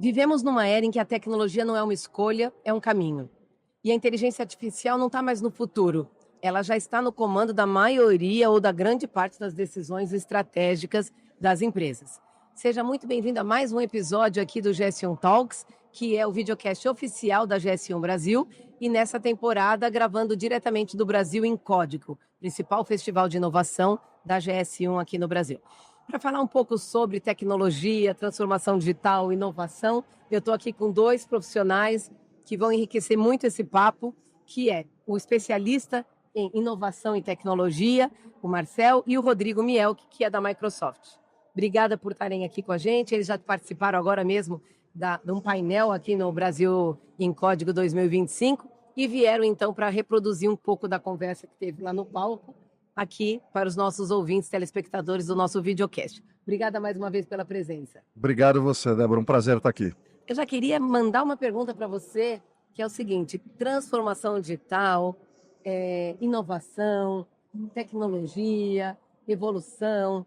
Vivemos numa era em que a tecnologia não é uma escolha, é um caminho. E a inteligência artificial não está mais no futuro. Ela já está no comando da maioria ou da grande parte das decisões estratégicas das empresas. Seja muito bem-vindo a mais um episódio aqui do GS1 Talks, que é o videocast oficial da GS1 Brasil, e nessa temporada gravando diretamente do Brasil em Código, principal festival de inovação da GS1 aqui no Brasil. Para falar um pouco sobre tecnologia, transformação digital, inovação, eu estou aqui com dois profissionais que vão enriquecer muito esse papo, que é o especialista em inovação e tecnologia, o Marcel, e o Rodrigo Mielck, que é da Microsoft. Obrigada por estarem aqui com a gente. Eles já participaram agora mesmo de um painel aqui no Brasil em Código 2025 e vieram então para reproduzir um pouco da conversa que teve lá no palco, aqui para os nossos ouvintes, telespectadores do nosso videocast. Obrigada mais uma vez pela presença. Obrigado você, Débora. Um prazer estar aqui. Eu já queria mandar uma pergunta para você, que é o seguinte: transformação digital, inovação, tecnologia, evolução.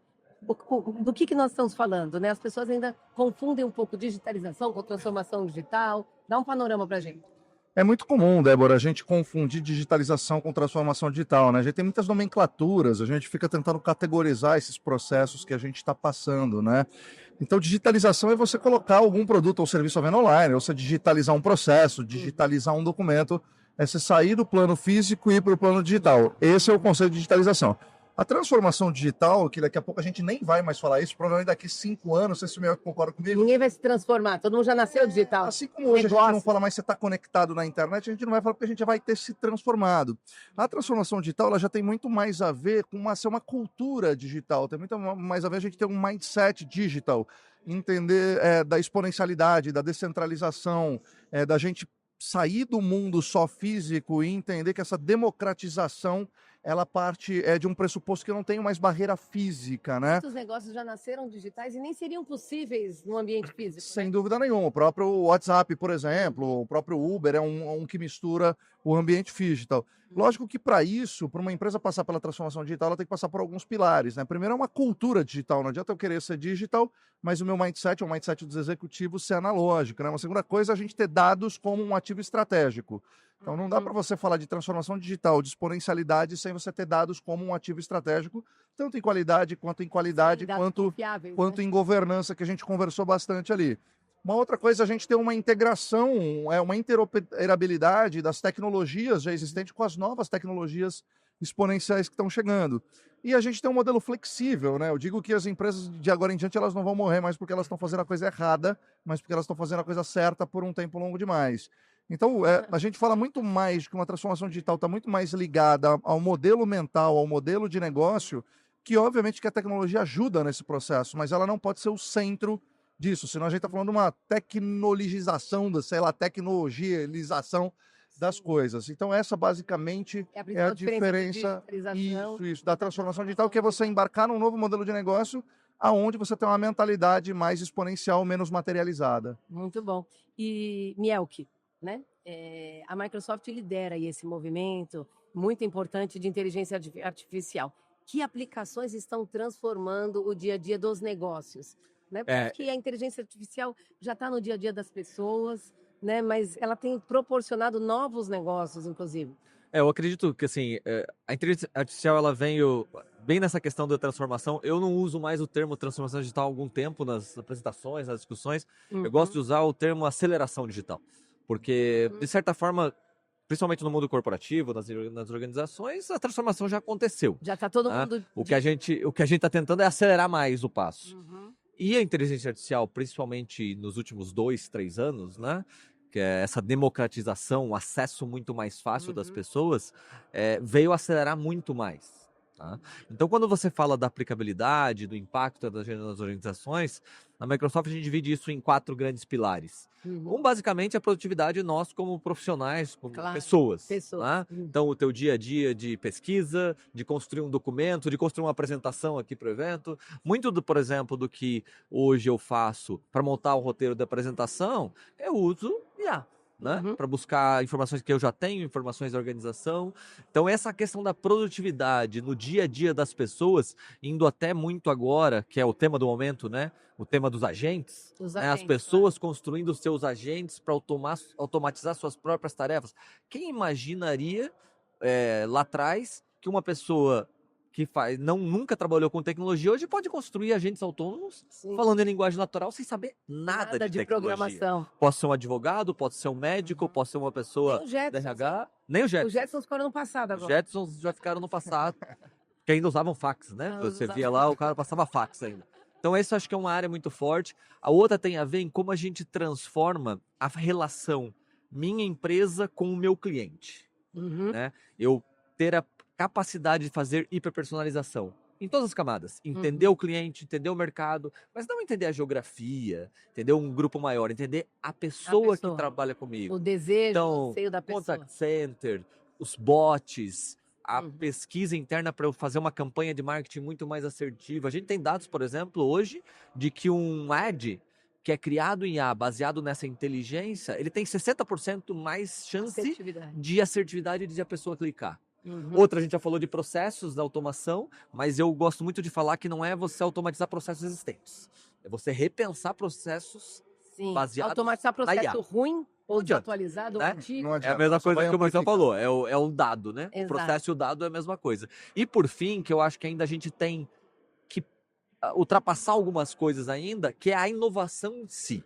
Do que nós estamos falando, né? As pessoas ainda confundem um pouco digitalização com transformação digital. Dá um panorama para a gente. É muito comum, Débora, a gente confundir digitalização com transformação digital, né? A gente tem muitas nomenclaturas, a gente fica tentando categorizar esses processos que a gente está passando, né? Então, digitalização é você colocar algum produto ou serviço à venda online, ou você digitalizar um processo, digitalizar um documento, é você sair do plano físico e ir para o plano digital. Esse é o conceito de digitalização. A transformação digital, que daqui a pouco a gente nem vai mais falar isso, provavelmente daqui a 5 anos, não sei se o meu concorda comigo. Ninguém vai se transformar, todo mundo já nasceu digital. Assim como hoje a gente não fala mais você está conectado na internet, a gente não vai falar porque a gente já vai ter se transformado. A transformação digital ela já tem muito mais a ver com ser uma cultura digital, tem muito mais a ver a gente ter um mindset digital, entender da exponencialidade, da descentralização, da gente sair do mundo só físico e entender que essa democratização ela parte de um pressuposto que não tem mais barreira física, né? Muitos negócios já nasceram digitais e nem seriam possíveis no ambiente físico. Sem dúvida nenhuma. O próprio WhatsApp, por exemplo, o próprio Uber é um que mistura o ambiente digital. Lógico que para isso, para uma empresa passar pela transformação digital, ela tem que passar por alguns pilares, né? Primeiro é uma cultura digital. Não adianta eu querer ser digital, mas o meu mindset, o mindset dos executivos, ser analógico, né? Uma segunda coisa é a gente ter dados como um ativo estratégico. Então não dá para você falar de transformação digital, de exponencialidade, sem você ter dados como um ativo estratégico, tanto em qualidade, quanto em governança, que a gente conversou bastante ali. Uma outra coisa, a gente ter uma integração, uma interoperabilidade das tecnologias já existentes com as novas tecnologias exponenciais que estão chegando. E a gente tem um modelo flexível, né? Eu digo que as empresas de agora em diante elas não vão morrer mais porque elas estão fazendo a coisa errada, mas porque elas estão fazendo a coisa certa por um tempo longo demais. Então, a gente fala muito mais que uma transformação digital está muito mais ligada ao modelo mental, ao modelo de negócio, que obviamente que a tecnologia ajuda nesse processo, mas ela não pode ser o centro disso, senão a gente está falando de uma tecnologização, tecnologialização das coisas. Então, essa basicamente é a diferença da transformação digital, que é você embarcar num novo modelo de negócio aonde você tem uma mentalidade mais exponencial, menos materializada. Muito bom. E Mielck, né? A Microsoft lidera aí esse movimento muito importante de inteligência artificial. Que aplicações estão transformando o dia a dia dos negócios? Né? Porque a inteligência artificial já está no dia a dia das pessoas, né? Mas ela tem proporcionado novos negócios, inclusive. Eu acredito que assim, a inteligência artificial ela veio bem nessa questão da transformação. Eu não uso mais o termo transformação digital há algum tempo nas apresentações, nas discussões. Eu gosto de usar o termo aceleração digital. Porque, de certa forma, principalmente no mundo corporativo, nas organizações, a transformação já aconteceu. Já está todo mundo... O que a gente está tentando é acelerar mais o passo. E a inteligência artificial, principalmente nos últimos 2, 3 anos, né? Que é essa democratização, o acesso muito mais fácil das pessoas, veio acelerar muito mais. Tá? Então, quando você fala da aplicabilidade, do impacto nas organizações, na Microsoft a gente divide isso em 4 grandes pilares. Um, basicamente, é a produtividade nós como profissionais, como pessoas. Tá? Então, o teu dia a dia de pesquisa, de construir um documento, de construir uma apresentação aqui para o evento. Muito, por exemplo, do que hoje eu faço para montar o roteiro da apresentação, eu uso IA. né? Uhum. Para buscar informações que eu já tenho, informações da organização. Então, essa questão da produtividade no dia a dia das pessoas, indo até muito agora, que é o tema do momento, né? O tema dos agentes, Os né? As agentes, pessoas construindo os seus agentes para automatizar suas próprias tarefas. Quem imaginaria lá atrás que uma pessoa que nunca trabalhou com tecnologia hoje pode construir agentes autônomos Sim. falando em linguagem natural sem saber nada Nada de de tecnologia. programação. Pode ser um advogado, pode ser um médico, pode ser uma pessoa Nem o da Jetsons, RH, nem o Os Jetsons. Jetsons foram no passado Os agora. Jetsons já ficaram no passado, que ainda usavam fax, né? Ah, Você usavam via lá, o cara passava fax ainda. Então, essa acho que é uma área muito forte. A outra tem a ver em como a gente transforma a relação minha empresa com o meu cliente. Uhum. Né? Eu ter a capacidade de fazer hiperpersonalização em todas as camadas. Entender o cliente, entender o mercado, mas não entender a geografia, entender um grupo maior, entender a pessoa que trabalha comigo. O desejo, o Então, anseio da pessoa. contact center, os bots, a Uhum. pesquisa interna para eu fazer uma campanha de marketing muito mais assertiva. A gente tem dados, por exemplo, hoje, de que um ad que é criado em IA, baseado nessa inteligência, ele tem 60% mais chance de assertividade de a pessoa clicar. Uhum. Outra, a gente já falou de processos da automação, mas eu gosto muito de falar que não é você automatizar processos existentes. É você repensar processos baseados automatizar na IA. processo ruim ou Não adianta, desatualizado né? ou antigo. Não É a adianta, mesma só coisa vai que o Marcelo amplificar. falou, é o dado, né? Exato. O processo e o dado é a mesma coisa. E por fim, que eu acho que ainda a gente tem que ultrapassar algumas coisas ainda, que é a inovação em si.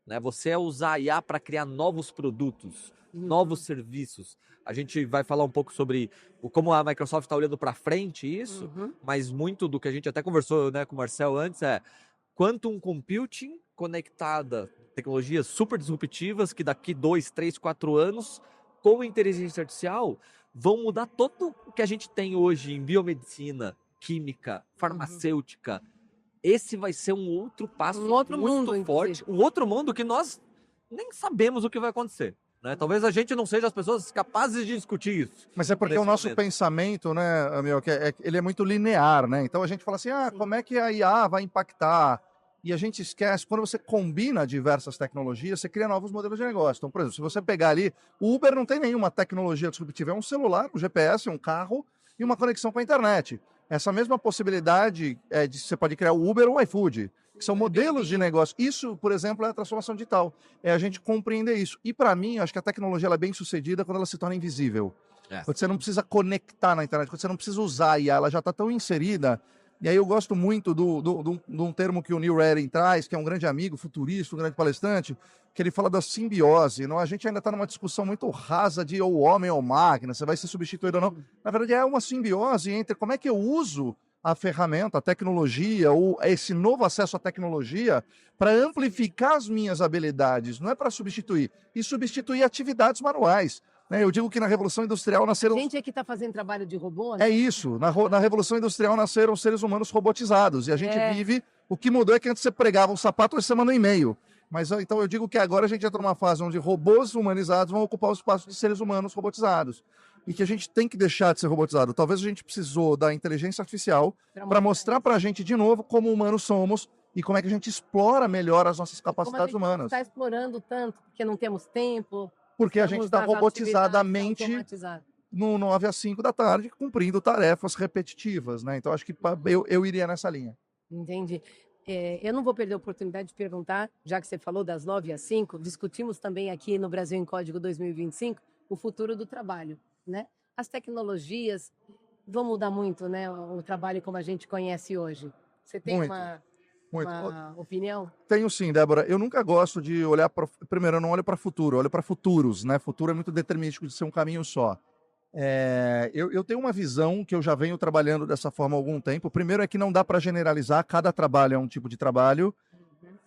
Né? Você usar a IA para criar novos produtos, novos serviços. A gente vai falar um pouco sobre como a Microsoft está olhando para frente isso, mas muito do que a gente até conversou, né, com o Marcel antes é quantum computing conectada, tecnologias super disruptivas que daqui 2, 3, 4 anos, com inteligência artificial, vão mudar todo o que a gente tem hoje em biomedicina, química, farmacêutica. Esse vai ser um outro passo muito mundo, forte, um outro mundo que nós nem sabemos o que vai acontecer. Né? Talvez a gente não seja as pessoas capazes de discutir isso. Mas é porque o nosso pensamento, né, Amiel, ele é muito linear, né? Então a gente fala assim, como é que a IA vai impactar? E a gente esquece, quando você combina diversas tecnologias, você cria novos modelos de negócio. Então, por exemplo, se você pegar ali, o Uber não tem nenhuma tecnologia disruptiva, é um celular, um GPS, um carro e uma conexão com a internet. Essa mesma possibilidade você pode criar o Uber ou o iFood, que são modelos de negócio. Isso, por exemplo, é a transformação digital. É a gente compreender isso. E para mim, acho que a tecnologia ela é bem sucedida quando ela se torna invisível. Quando você não precisa conectar na internet, quando você não precisa usar a IA, ela já está tão inserida. E aí eu gosto muito de um termo que o Neil Reding traz, que é um grande amigo, futurista, um grande palestrante, que ele fala da simbiose. Não? A gente ainda está numa discussão muito rasa de ou homem ou máquina, você vai ser substituído ou não. Na verdade, é uma simbiose entre como é que eu uso a ferramenta, a tecnologia, ou esse novo acesso à tecnologia para amplificar as minhas habilidades, não é para substituir. E substituir atividades manuais. Eu digo que na Revolução Industrial nasceram... A gente é que está fazendo trabalho de robô, né? É isso. Na Revolução Industrial nasceram seres humanos robotizados. E a gente vive... O que mudou é que antes você pregava um sapato, hoje você manda um e-mail. Mas então eu digo que agora a gente entra numa fase onde robôs humanizados vão ocupar o espaço de seres humanos robotizados. E que a gente tem que deixar de ser robotizado. Talvez a gente precisou da inteligência artificial para mostrar para a gente de novo como humanos somos e como é que a gente explora melhor as nossas capacidades humanas. Está explorando tanto, porque não temos tempo. Porque a gente está robotizadamente no 9 às 5 da tarde, cumprindo tarefas repetitivas, né? Então, acho que eu iria nessa linha. Entendi. Eu não vou perder a oportunidade de perguntar, já que você falou das 9 às 5, discutimos também aqui no Brasil em Código 2025 o futuro do trabalho, né? As tecnologias vão mudar muito, né? O trabalho como a gente conhece hoje. Você tem uma opinião? Tenho sim, Débora. Eu nunca gosto de olhar para... Primeiro, eu não olho para futuro, eu olho para futuros, né? Futuro é muito determinístico de ser um caminho só. Eu tenho uma visão que eu já venho trabalhando dessa forma há algum tempo. Primeiro é que não dá para generalizar, cada trabalho é um tipo de trabalho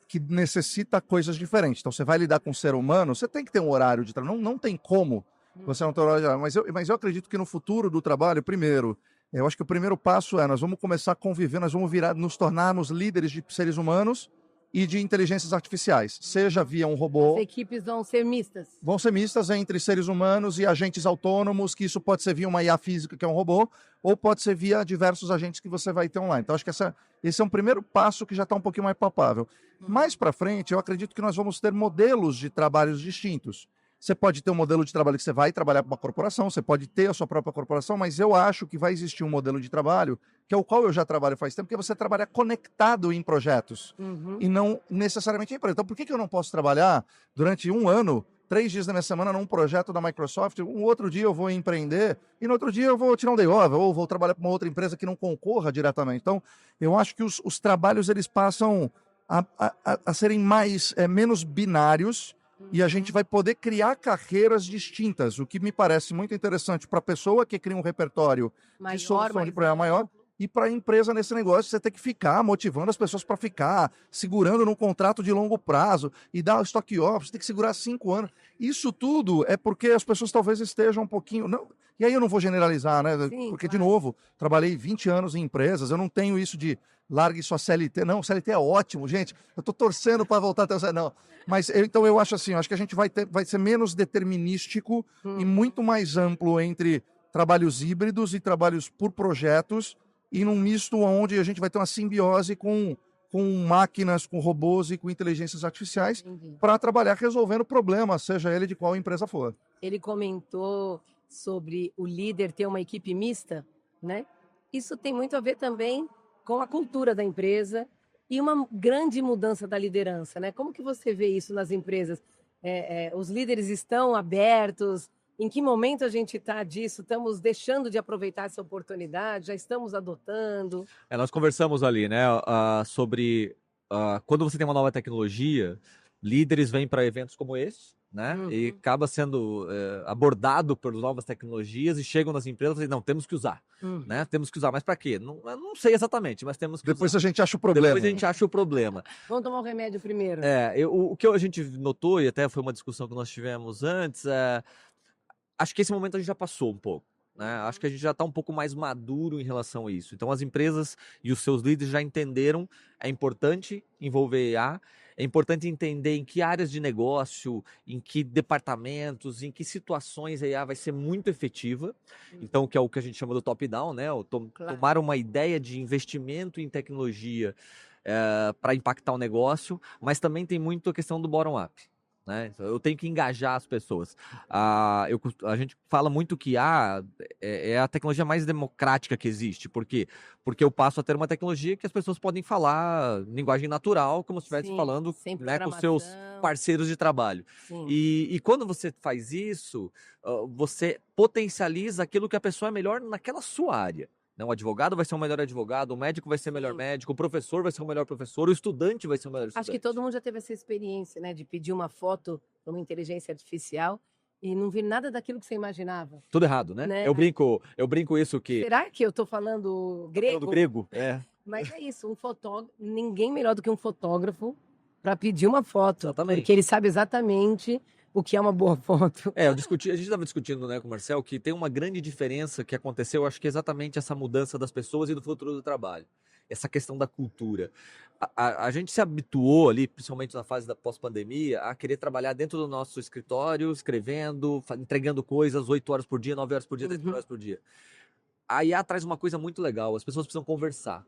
que necessita coisas diferentes. Então, você vai lidar com um ser humano, você tem que ter um horário de trabalho. Não tem como você não ter um horário de trabalho. Mas eu acredito que no futuro do trabalho, primeiro, eu acho que o primeiro passo nós vamos começar a conviver, nós vamos nos tornarmos líderes de seres humanos e de inteligências artificiais, seja via um robô... As equipes vão ser mistas. Vão ser mistas entre seres humanos e agentes autônomos, que isso pode ser via uma IA física, que é um robô, ou pode ser via diversos agentes que você vai ter online. Então, acho que esse é um primeiro passo que já está um pouquinho mais palpável. Mais para frente, eu acredito que nós vamos ter modelos de trabalhos distintos. Você pode ter um modelo de trabalho que você vai trabalhar para uma corporação, você pode ter a sua própria corporação, mas eu acho que vai existir um modelo de trabalho, que é o qual eu já trabalho faz tempo, que é você trabalhar conectado em projetos e não necessariamente em empresa. Então, por que eu não posso trabalhar durante um ano, 3 dias da minha semana num projeto da Microsoft, um outro dia eu vou empreender e no outro dia eu vou tirar um day off ou vou trabalhar para uma outra empresa que não concorra diretamente. Então, eu acho que os trabalhos eles passam a serem menos binários e a gente vai poder criar carreiras distintas, o que me parece muito interessante para a pessoa que cria um repertório de solução de problema maior e para a empresa nesse negócio, você tem que ficar motivando as pessoas para ficar, segurando num contrato de longo prazo e dar o stock option, tem que segurar 5 anos. Isso tudo é porque as pessoas talvez estejam um pouquinho... Não, e aí eu não vou generalizar, né? Sim, porque, claro. de novo, trabalhei 20 anos em empresas, eu não tenho isso de largue sua CLT. Não, CLT é ótimo, gente. Eu estou torcendo para voltar até o CLT. Não. Mas, então, eu acho assim, eu acho que a gente vai ser menos determinístico e muito mais amplo entre trabalhos híbridos e trabalhos por projetos e num misto onde a gente vai ter uma simbiose com máquinas, com robôs e com inteligências artificiais para trabalhar resolvendo problemas, seja ele de qual empresa for. Ele comentou sobre o líder ter uma equipe mista, né? Isso tem muito a ver também com a cultura da empresa e uma grande mudança da liderança, né? Como que você vê isso nas empresas? Os líderes estão abertos? Em que momento a gente está disso? Estamos deixando de aproveitar essa oportunidade? Já estamos adotando? Nós conversamos ali, né, sobre quando você tem uma nova tecnologia, líderes vêm para eventos como esse, né, e acaba sendo abordado por novas tecnologias e chegam nas empresas e dizem, não, temos que usar, né, temos que usar, mas para quê? Não, eu não sei exatamente, mas temos que Depois usar. A gente acha o problema. Depois a gente acha o problema. Vamos tomar o remédio primeiro. O que a gente notou, e até foi uma discussão que nós tivemos antes, acho que esse momento a gente já passou um pouco. Né? Acho que a gente já está um pouco mais maduro em relação a isso. Então, as empresas e os seus líderes já entenderam, é importante envolver IA, é importante entender em que áreas de negócio, em que departamentos, em que situações a IA vai ser muito efetiva. Então, que é o que a gente chama do top-down, né? Tomar uma ideia de investimento em tecnologia para impactar o negócio, mas também tem muito a questão do bottom-up. Né? Eu tenho que engajar as pessoas. A gente fala muito que é a tecnologia mais democrática que existe. Por quê? Porque eu passo a ter uma tecnologia que as pessoas podem falar linguagem natural, como se estivesse falando, né, com seus parceiros de trabalho. E quando você faz isso, você potencializa aquilo que a pessoa é melhor naquela sua área. O advogado vai ser o melhor advogado, o médico vai ser o melhor médico, o professor vai ser o melhor professor, o estudante vai ser o melhor estudante. Acho que todo mundo já teve essa experiência, né? De pedir uma foto para uma inteligência artificial e não vir nada daquilo que você imaginava. Tudo errado, né? Eu brinco isso que... Será que eu estou falando grego? Falando grego, Mas é isso, ninguém melhor do que um fotógrafo para pedir uma foto. Exatamente. Porque ele sabe exatamente o que é uma boa foto. A gente estava discutindo, né, com o Marcel, que tem uma grande diferença que aconteceu, acho que é exatamente essa mudança das pessoas e do futuro do trabalho. Essa questão da cultura. A gente se habituou ali, principalmente na fase da pós-pandemia, a querer trabalhar dentro do nosso escritório, escrevendo, entregando coisas 8 horas por dia, 9 horas por dia, 10 horas por dia. A IA traz uma coisa muito legal, as pessoas precisam conversar.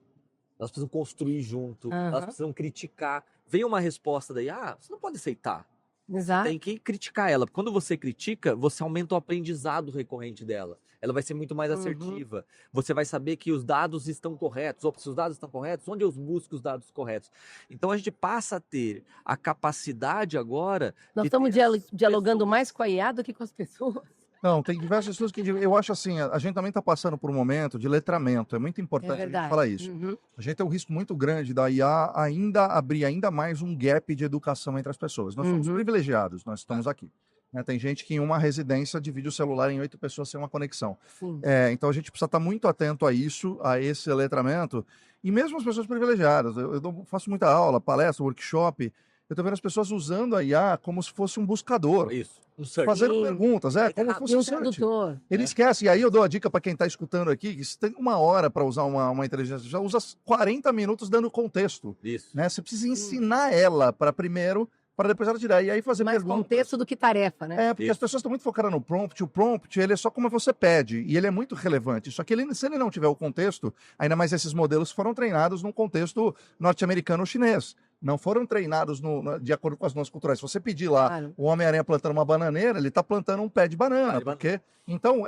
Elas precisam construir junto, elas precisam criticar. Vem uma resposta da IA, você não pode aceitar. Exato. Você tem que criticar ela. Quando você critica, você aumenta o aprendizado recorrente dela. Ela vai ser muito mais assertiva. Você vai saber que os dados estão corretos. Ou se os dados estão corretos, onde eu busco os dados corretos? Então a gente passa a ter a capacidade agora... Nós estamos dialogando mais com a IA do que com as pessoas. Não, tem diversas pessoas que... Eu acho assim, a gente também está passando por um momento de letramento. É muito importante a gente falar isso. A gente tem um risco muito grande da IA ainda abrir ainda mais um gap de educação entre as pessoas. Nós somos privilegiados, nós estamos aqui. Tem gente que em uma residência divide o celular em 8 pessoas sem uma conexão. Então a gente precisa estar muito atento a isso, a esse letramento. E mesmo as pessoas privilegiadas. Eu faço muita aula, palestra, workshop... Eu estou vendo as pessoas usando a IA como se fosse um buscador. Isso, um search. Fazendo perguntas, como se fosse um search. Ele esquece. E aí eu dou a dica para quem está escutando aqui, que você tem 1 hora para usar uma inteligência, já usa 40 minutos dando contexto. Isso. Né? Você precisa ensinar ela para depois ela tirar. E aí fazer mais perguntas. Contexto do que tarefa, né? Porque as pessoas estão muito focadas no prompt. O prompt, ele é só como você pede. E ele é muito relevante. Só que se ele não tiver o contexto, ainda mais esses modelos foram treinados num contexto norte-americano ou chinês. não foram treinados de acordo com as normas culturais. Se você pedir lá Claro. o Homem-Aranha plantando uma bananeira, ele está plantando um pé de banana, porque... Então,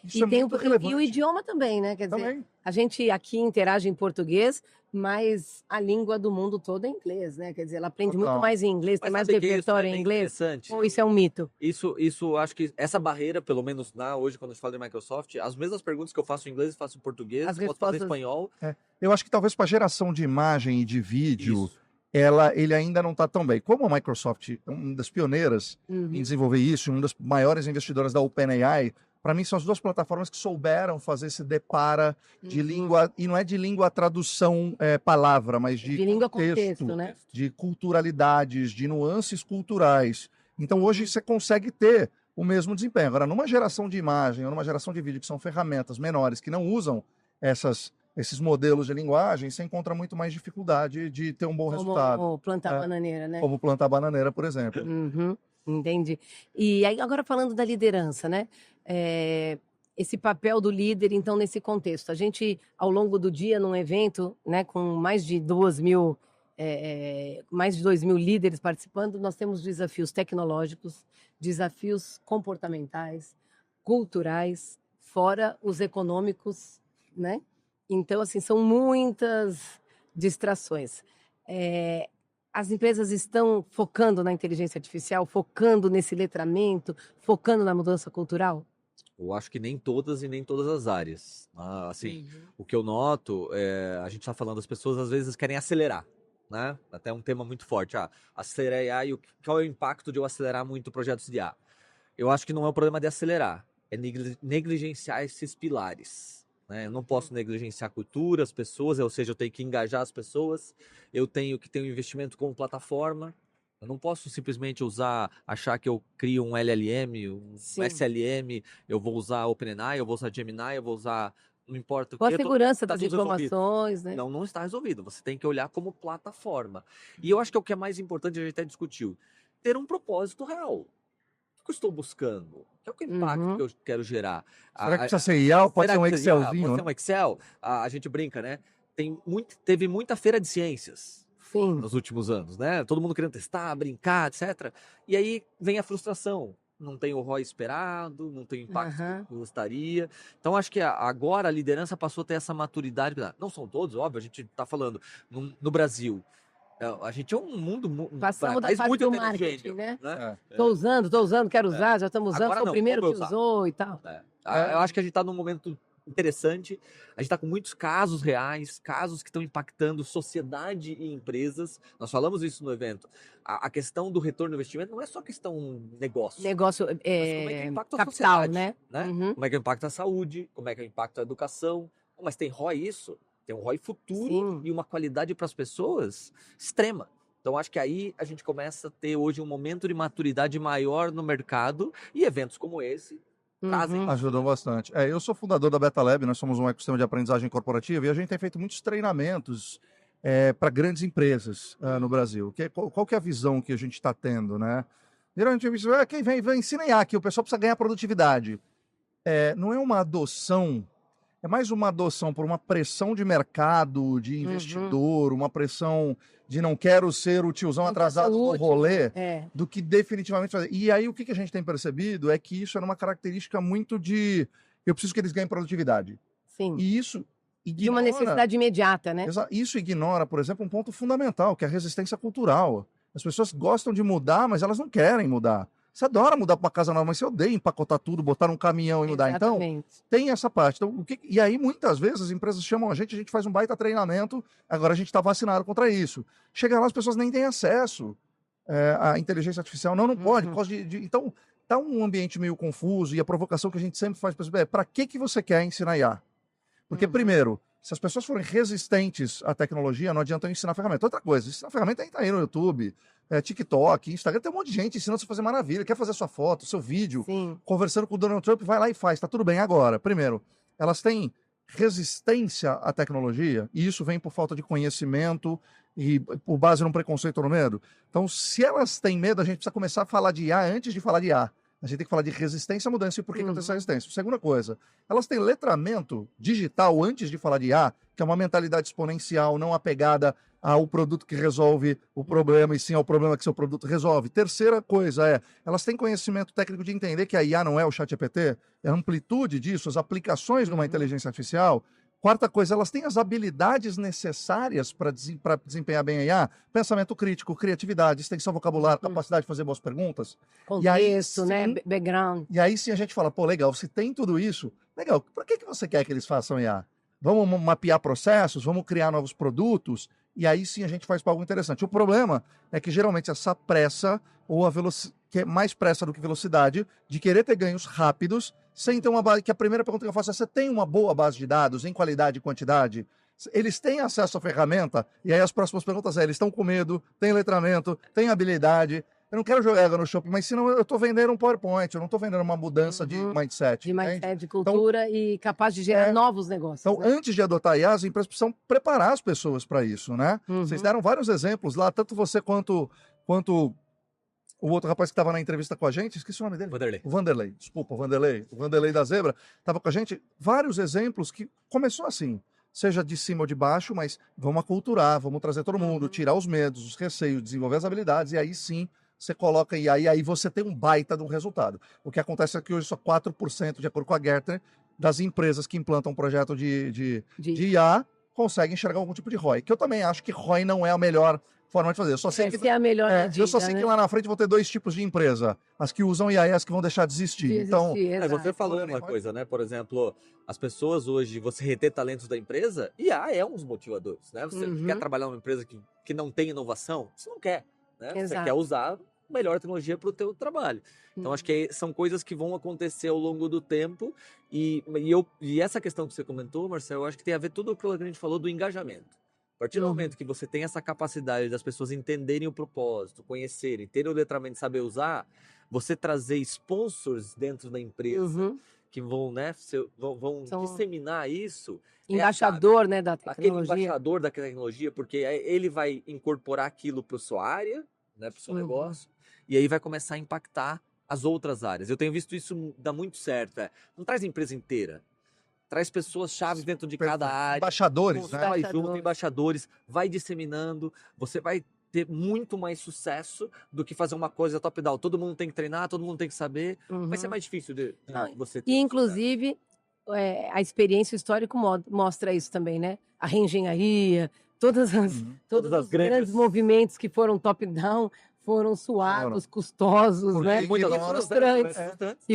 isso E é tem muito e o relevante. idioma também, né? Quer dizer, Também. a gente aqui interage em português, mas a língua do mundo todo é inglês, né? Quer dizer, ela aprende muito Total. mais em inglês, tem Mas mais sabe que isso repertório é em bem inglês. interessante. Ou isso é um mito? Isso, acho que essa barreira, pelo menos hoje, quando a gente fala de Microsoft, as mesmas perguntas que eu faço em inglês, eu faço em português, As posso fazer em respostas- espanhol. Eu acho que talvez para geração de imagem e de vídeo, Isso. ele ainda não está tão bem. Como a Microsoft é uma das pioneiras Uhum. em desenvolver isso, uma das maiores investidoras da OpenAI, para mim são as duas plataformas que souberam fazer esse depara de Uhum. língua, e não é de língua tradução palavra, mas de língua contexto, contexto, né? de culturalidades, de nuances culturais. Então hoje Uhum. você consegue ter o mesmo desempenho. Agora, numa geração de imagem ou numa geração de vídeo, que são ferramentas menores, que não usam esses modelos de linguagem, você encontra muito mais dificuldade de ter um bom resultado. Como plantar É. bananeira, né? Como plantar bananeira, por exemplo. Uhum, entendi. E aí, agora falando da liderança, né? Esse papel do líder, então, nesse contexto. A gente, ao longo do dia, num evento, né, com mais de 2.000 líderes participando, nós temos desafios tecnológicos, desafios comportamentais, culturais, fora os econômicos, né? Então, assim, são muitas distrações. As empresas estão focando na inteligência artificial, focando nesse letramento, focando na mudança cultural? Eu acho que nem todas e nem todas as áreas. Assim, o que eu noto, a gente está falando, as pessoas às vezes querem acelerar, né? Até um tema muito forte. Acelerar AI, qual é o impacto de eu acelerar muito projetos de IA? Eu acho que não é o problema de acelerar, é negligenciar esses pilares. Né? Eu não posso negligenciar a cultura, as pessoas, ou seja, eu tenho que engajar as pessoas, eu tenho que ter um investimento como plataforma. Eu não posso simplesmente achar que eu crio um LLM, um Sim. SLM, eu vou usar OpenAI, eu vou usar Gemini, eu vou usar, não importa o Com a que. segurança tá das tudo resolvido. informações, né? Não está resolvido. Você tem que olhar como plataforma. E eu acho que é o que é mais importante, a gente até discutiu, ter um propósito real. O que eu estou buscando? Qual é o impacto que eu quero gerar? Será que precisa ser IA ou pode ser um Excelzinho? Pode ser um Excel? A gente brinca, né? Teve muita feira de ciências. Sim. Nos últimos anos, né? Todo mundo querendo testar, brincar, etc. E aí vem a frustração. Não tem o ROI esperado, não tem o impacto que gostaria. Então, acho que agora a liderança passou a ter essa maturidade. Não são todos, óbvio, a gente está falando no Brasil. A gente é um mundo Passamos da fase muito do marketing, né? né? Tô usando, quero usar, já estamos usando, Agora sou o não, primeiro como que usar? usou e tal. Eu acho que a gente está num momento interessante. A gente está com muitos casos reais, casos que estão impactando sociedade e empresas. Nós falamos isso no evento. A questão do retorno do investimento não é só questão negócio. Negócio Mas como é que impacta a capital, sociedade, né? Como é que impacta a saúde, como é que impacta a educação. Mas tem ROI isso, tem um ROI futuro. Sim. E uma qualidade para as pessoas extrema. Então, acho que aí a gente começa a ter hoje um momento de maturidade maior no mercado e eventos como esse trazem. Ajudam bastante. Eu sou fundador da Beta Lab, nós somos um ecossistema de aprendizagem corporativa e a gente tem feito muitos treinamentos para grandes empresas no Brasil. Qual que é a visão que a gente está tendo, né? Geralmente, quem vem ensina IA aqui, o pessoal precisa ganhar produtividade. Não é uma adoção, é mais uma adoção por uma pressão de mercado, de investidor, uma pressão de não quero ser o tiozão atrasado no rolê, do que definitivamente fazer. E aí o que a gente tem percebido é que isso era uma característica muito de eu preciso que eles ganhem produtividade. Sim. E isso ignora... De uma necessidade imediata, né? Isso ignora, por exemplo, um ponto fundamental, que é a resistência cultural. As pessoas gostam de mudar, mas elas não querem mudar. Você adora mudar para uma casa nova, mas você odeia empacotar tudo, botar num caminhão e mudar. Exatamente. Então, tem essa parte. Então, e aí, muitas vezes, as empresas chamam a gente faz um baita treinamento, agora a gente está vacinado contra isso. Chega lá, as pessoas nem têm acesso à inteligência artificial. Não pode. Por causa então, tá um ambiente meio confuso, e a provocação que a gente sempre faz para que você quer ensinar IA? Porque, primeiro, se as pessoas forem resistentes à tecnologia, não adianta eu ensinar ferramenta. Outra coisa, ensinar ferramenta tá aí no YouTube, TikTok, Instagram, tem um monte de gente ensinando você a fazer maravilha, quer fazer sua foto, seu vídeo, conversando com o Donald Trump, vai lá e faz, tá tudo bem. Agora, primeiro, elas têm resistência à tecnologia, e isso vem por falta de conhecimento e por base num preconceito ou no medo. Então, se elas têm medo, a gente precisa começar a falar de IA antes de falar de IA. A gente tem que falar de resistência à mudança e por que acontece essa resistência. Segunda coisa, elas têm letramento digital antes de falar de IA, que é uma mentalidade exponencial, não apegada ao produto que resolve o problema, e sim ao problema que seu produto resolve. Terceira coisa elas têm conhecimento técnico de entender que a IA não é o ChatGPT, é a amplitude disso, as aplicações de uma inteligência artificial. Quarta coisa, elas têm as habilidades necessárias para desempenhar bem a IA, pensamento crítico, criatividade, extensão vocabular, capacidade de fazer boas perguntas. Contexto, né? Sim, Background. e aí sim a gente fala, pô, legal, você tem tudo isso, legal, para que você quer que eles façam IA? Vamos mapear processos, vamos criar novos produtos, e aí sim a gente faz algo interessante. O problema é que geralmente essa pressa, ou a velocidade, que é mais pressa do que velocidade, de querer ter ganhos rápidos, sem ter uma base, que a primeira pergunta que eu faço é, você tem uma boa base de dados em qualidade e quantidade? Eles têm acesso à ferramenta? E aí as próximas perguntas eles estão com medo, têm letramento, têm habilidade. Eu não quero jogar água no shopping, mas senão eu estou vendendo um PowerPoint, eu não estou vendendo uma mudança de mindset. De mindset, entende? de cultura e capaz de gerar novos negócios. Então, né? antes de adotar IA, as empresas precisam preparar as pessoas para isso, né? Vocês deram vários exemplos lá, tanto você quanto o outro rapaz que estava na entrevista com a gente, esqueci o nome dele. Vanderlei. O Vanderlei, desculpa, o Vanderlei da Zebra, estava com a gente, vários exemplos que começou assim, seja de cima ou de baixo, mas vamos aculturar, vamos trazer todo mundo, tirar os medos, os receios, desenvolver as habilidades, e aí sim você coloca IA, e aí você tem um baita de um resultado. O que acontece é que hoje só 4%, de acordo com a Gartner, das empresas que implantam um projeto de IA conseguem enxergar algum tipo de ROI, que eu também acho que ROI não é a melhor forma de fazer. Eu só sei que, é a melhor medida, eu só sei que lá na frente vão ter dois tipos de empresa. As que usam IA e as que vão deixar de existir. Então, você falou uma coisa, né? Por exemplo, as pessoas hoje, você reter talentos da empresa, IA é um dos motivadores, né? Você quer trabalhar numa empresa que não tem inovação? Você não quer, né? Você quer usar a melhor tecnologia para o teu trabalho. Então, acho que são coisas que vão acontecer ao longo do tempo. E essa questão que você comentou, Marcelo, eu acho que tem a ver tudo aquilo que a gente falou do engajamento. A partir do momento que você tem essa capacidade das pessoas entenderem o propósito, conhecerem, terem o letramento, saber usar, você trazer sponsors dentro da empresa que vão, né, vão disseminar isso. Embaixador, né, da tecnologia. Aquele embaixador da tecnologia, porque ele vai incorporar aquilo para sua área, né, para o seu negócio, e aí vai começar a impactar as outras áreas. Eu tenho visto isso dar muito certo. Não traz a empresa inteira. Traz pessoas-chave dentro de cada área. Embaixadores, né? Vai junto, embaixadores, vai disseminando. Você vai ter muito mais sucesso do que fazer uma coisa top-down. Todo mundo tem que treinar, todo mundo tem que saber. Vai ser mais difícil de você ter. E, inclusive, a experiência histórica mostra isso também, né? A reengenharia, todos os grandes movimentos que foram top-down foram suados, custosos, né? Muitas frustrantes.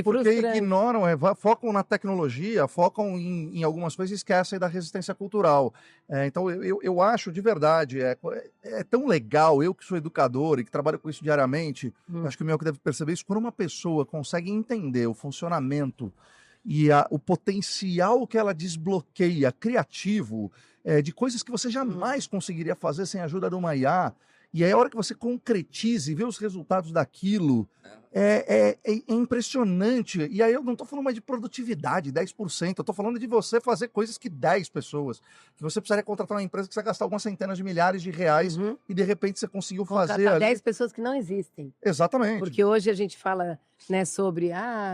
Porque ignoram, focam na tecnologia, focam em algumas coisas e esquecem da resistência cultural. Então, eu acho de verdade, é tão legal, eu que sou educador e que trabalho com isso diariamente, acho que o meu que deve perceber isso, quando uma pessoa consegue entender o funcionamento e o potencial que ela desbloqueia criativo, de coisas que você jamais conseguiria fazer sem a ajuda de uma IA. E aí a hora que você concretiza e vê os resultados daquilo, é impressionante. E aí eu não estou falando mais de produtividade, 10%. Eu estou falando de você fazer coisas que 10 pessoas. Que você precisaria contratar uma empresa que você vai gastar algumas centenas de milhares de reais e de repente você conseguiu fazer ali. 10 pessoas que não existem. Exatamente. Porque hoje a gente fala, né, sobre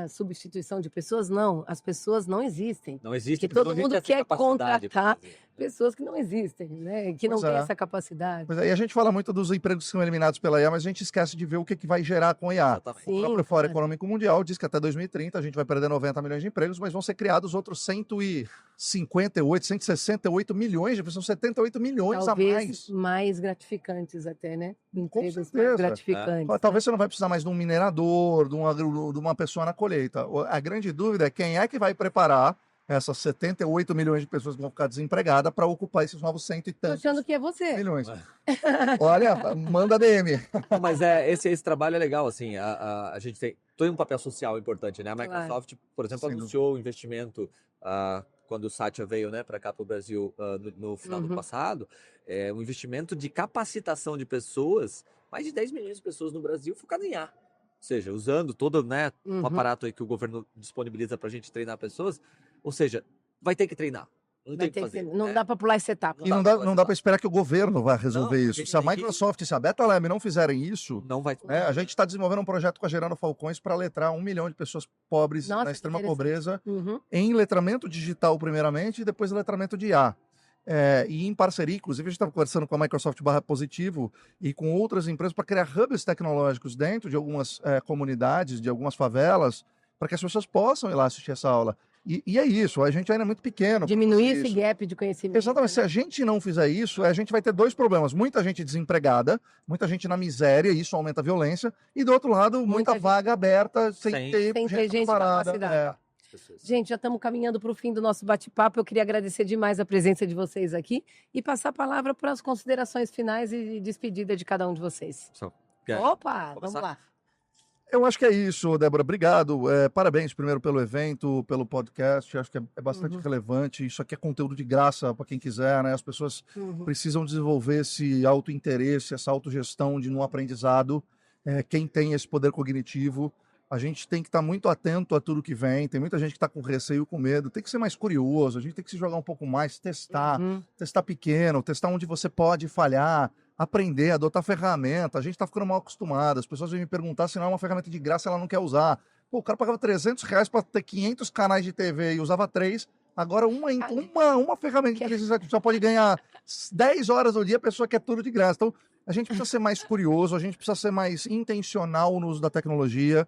substituição de pessoas. Não, as pessoas não existem. Não existe. Porque todo mundo quer contratar pessoas que não existem, né? Que não têm essa capacidade. Pois é, e a gente fala muito dos empregos que são eliminados pela IA, mas a gente esquece de ver o que vai gerar com a IA. O próprio Fórum Econômico Mundial diz que até 2030 a gente vai perder 90 milhões de empregos, mas vão ser criados outros 158, 168 milhões de pessoas, 78 milhões Talvez a mais. Mais gratificantes até, né? Empregos mais gratificantes. Talvez você não vai precisar mais de um minerador, de uma pessoa na colheita. A grande dúvida é quem é que vai preparar essas 78 milhões de pessoas que vão ficar desempregadas para ocupar esses novos 100 e tantos. Tô achando que é você. Milhões. Olha, manda DM. Não, mas esse trabalho é legal, assim, a gente tem um papel social importante, né? A Microsoft, por exemplo, anunciou o investimento quando o Satya veio, né, para cá para o Brasil no final do passado, um investimento de capacitação de pessoas, mais de 10 milhões de pessoas no Brasil focado em IA. Ou seja, usando todo, né, um aparato aí que o governo disponibiliza para a gente treinar pessoas. Ou seja, vai ter que treinar. Não Vai tem o que ter que fazer. ser- não dá para pular essa etapa. E não dá para esperar que o governo vá resolver Não, a isso. gente Se a tem que- Microsoft e se a Beta Lab não fizerem isso, Não vai. né, a gente está desenvolvendo um projeto com a Gerando Falcões para letrar 1 milhão de pessoas pobres Nossa, na que extrema interessante. pobreza Uhum. em letramento digital primeiramente e depois letramento de IA. E em parceria, inclusive, a gente estava conversando com a Microsoft Barra Positivo e com outras empresas para criar hubs tecnológicos dentro de algumas comunidades, de algumas favelas, para que as pessoas possam ir lá assistir essa aula. E é isso, a gente ainda é muito pequeno. pra Diminuir fazer esse isso. gap de conhecimento. Exatamente, se né? a gente não fizer isso, a gente vai ter dois problemas. Muita gente desempregada, muita gente na miséria, e isso aumenta a violência, e do outro lado, muita gente- vaga aberta, sem Sem- ter sem ter gente preparada. capacitada. Gente, já estamos caminhando para o fim do nosso bate-papo. Eu queria agradecer demais a presença de vocês aqui e passar a palavra para as considerações finais e despedida de cada um de vocês. Quer Opa, vamos começar? lá. Eu acho que é isso, Débora. Obrigado. Parabéns primeiro pelo evento, pelo podcast. Acho que é bastante relevante. Isso aqui é conteúdo de graça para quem quiser, né? As pessoas precisam desenvolver esse autointeresse, essa autogestão no aprendizado. Quem tem esse poder cognitivo, a gente tem que estar muito atento a tudo que vem. Tem muita gente que está com receio, com medo. Tem que ser mais curioso. A gente tem que se jogar um pouco mais, testar pequeno, testar onde você pode falhar, aprender, adotar ferramenta. A gente está ficando mal acostumado. As pessoas vêm me perguntar se não é uma ferramenta de graça, ela não quer usar. Pô, o cara pagava R$ 300 para ter 500 canais de TV e usava 3. Agora uma ferramenta que você só pode ganhar 10 horas do dia, a pessoa quer tudo de graça. Então, a gente precisa ser mais curioso, a gente precisa ser mais intencional no uso da tecnologia.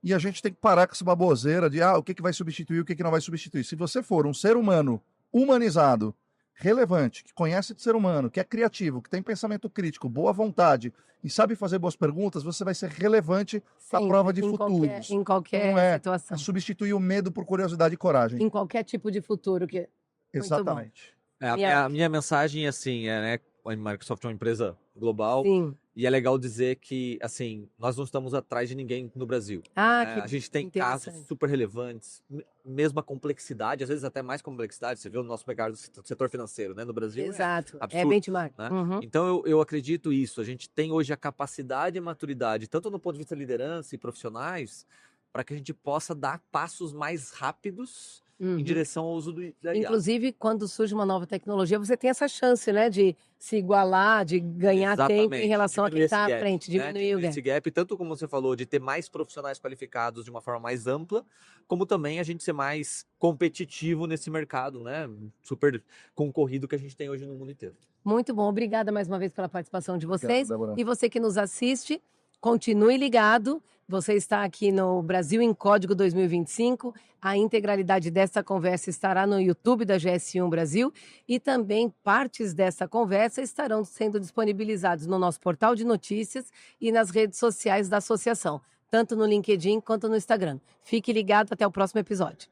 E a gente tem que parar com essa baboseira de o que vai substituir, o que não vai substituir. Se você for um ser humano humanizado, relevante, que conhece de ser humano, que é criativo, que tem pensamento crítico, boa vontade e sabe fazer boas perguntas, você vai ser relevante à Sempre, prova de em futuros. Em qualquer Não é situação. substituir o medo por curiosidade e coragem. Em qualquer tipo de futuro. Muito bom. Exatamente. A minha mensagem, assim, né? A Microsoft é uma empresa global. Sim. E é legal dizer que, assim, nós não estamos atrás de ninguém no Brasil. Que A gente tem casos interessante. super relevantes, mesma complexidade, às vezes até mais complexidade. Você viu no nosso mercado do setor financeiro, né? No Brasil. Exato. É absurdo, benchmark. né? Uhum. Então eu acredito isso. A gente tem hoje a capacidade e maturidade, tanto no ponto de vista de liderança e profissionais, para que a gente possa dar passos mais rápidos em direção ao uso da IA. Inclusive, quando surge uma nova tecnologia, você tem essa chance, né, de se igualar, de ganhar tempo em relação a quem está à frente, diminuir o gap. Esse gap, tanto como você falou, de ter mais profissionais qualificados de uma forma mais ampla, como também a gente ser mais competitivo nesse mercado, né, super concorrido que a gente tem hoje no mundo inteiro. Muito bom. Obrigada mais uma vez pela participação de vocês. Obrigado, Débora. E você que nos assiste, continue ligado. Você está aqui no Brasil em Código 2025. A integralidade dessa conversa estará no YouTube da GS1 Brasil e também partes dessa conversa estarão sendo disponibilizados no nosso portal de notícias e nas redes sociais da associação, tanto no LinkedIn quanto no Instagram. Fique ligado, até o próximo episódio.